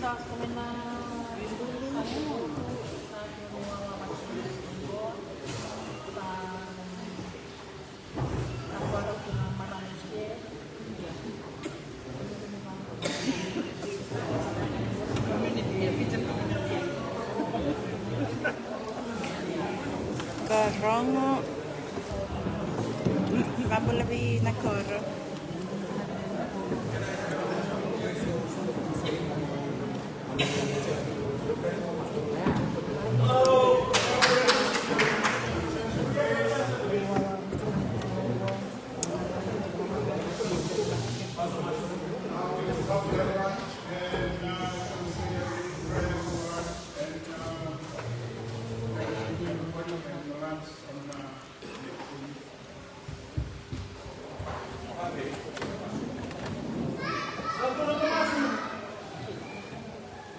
Korongo vamos lebih na koro.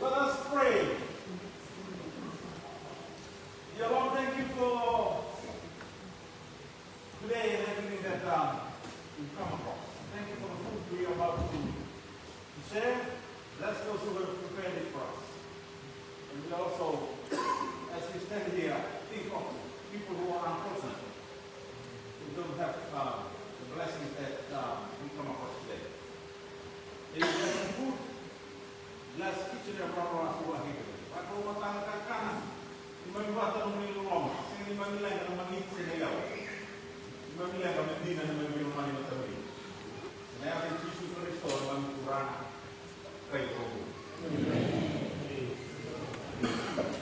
Let us pray. Dear Lord, thank you for today and everything that we've come across. Thank you for the food we are about to share. Bless those who have prepared it for us. And we also, as we stand here, think of people who are unfortunate, who don't have the blessings that we come across today. They bless the food. Bless each and every one of us who are here. Pak rumah tangga kanan, lima bata memilih rumah, sing lima nilai yang mengit senegal, lima nilai yang medina yang memilih rumah yang terbaik. Saya akan Yesus Kristus dalam Quran kayak itu.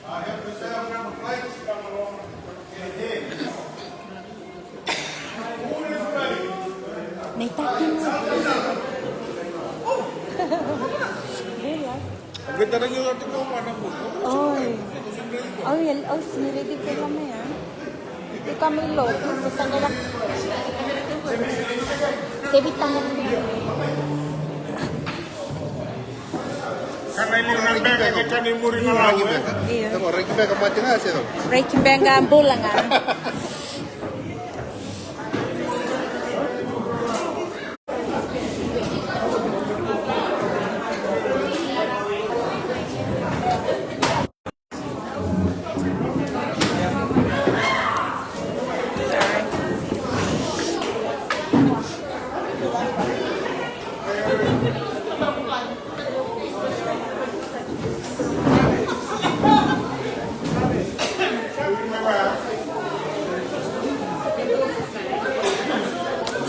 Ayat besar nama baik sekarang orang ini. Naitakin mo. Kita lagi nanti kau mana pun. Siniridi ko kami ya. Di kami log, sa nila. Sebitan na Karena ini orang bega, kan ini murid lagi bega. Iya. Orang bega macam apa sih tu? Rekin bengga bulan nga.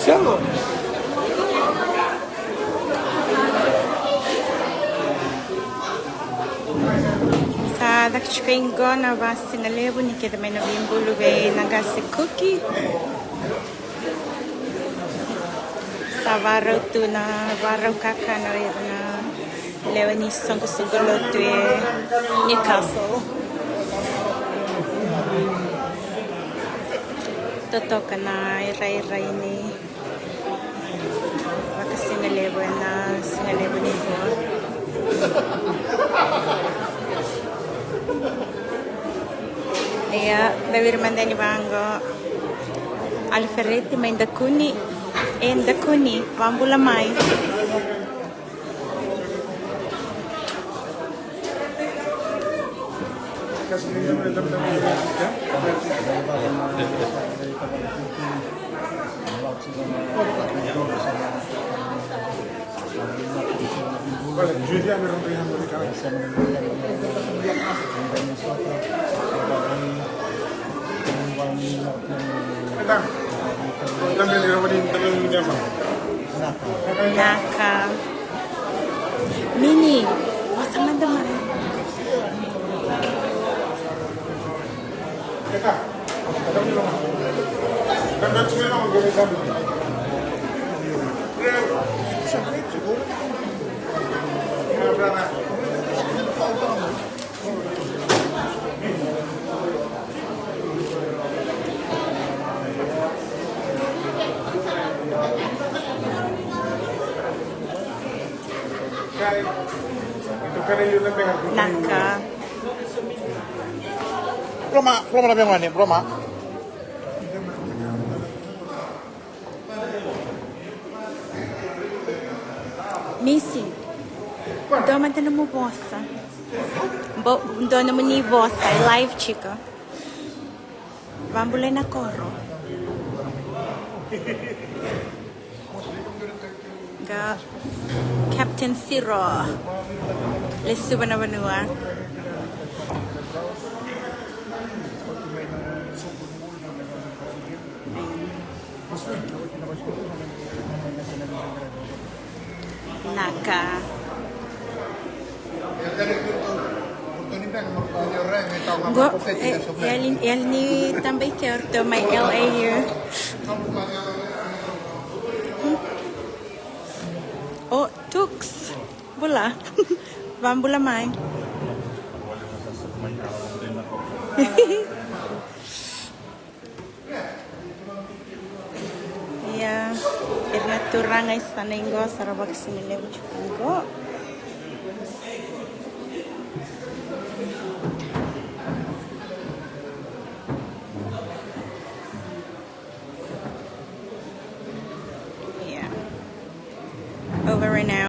Siapa? Sa dakchkingo na basi na lebo ni kita may nabimbulu be nagasi cookie. Sa varo tu na varo kaka na lewa ni songo sugulo tu Newcastle. Toto ka na iray-iray ni baka singalebo ni ko. Iya, bevir mandani bango Alferretti ma indakuni vambula mai. Naka Mini masama naman. Naka Roma yang mana? Roma. Missing Doma da namu vossa. Dona mu ni vossa, live chica. Vambule na koro. Ga Captain Siro. Lesu banua. Naka. Go, el ni também quer tomar LAU. Oh, Tux. Bula. Vamos bula mai. Ya, irna turanga istanengo sarabak sinile go. Yeah. Over right now.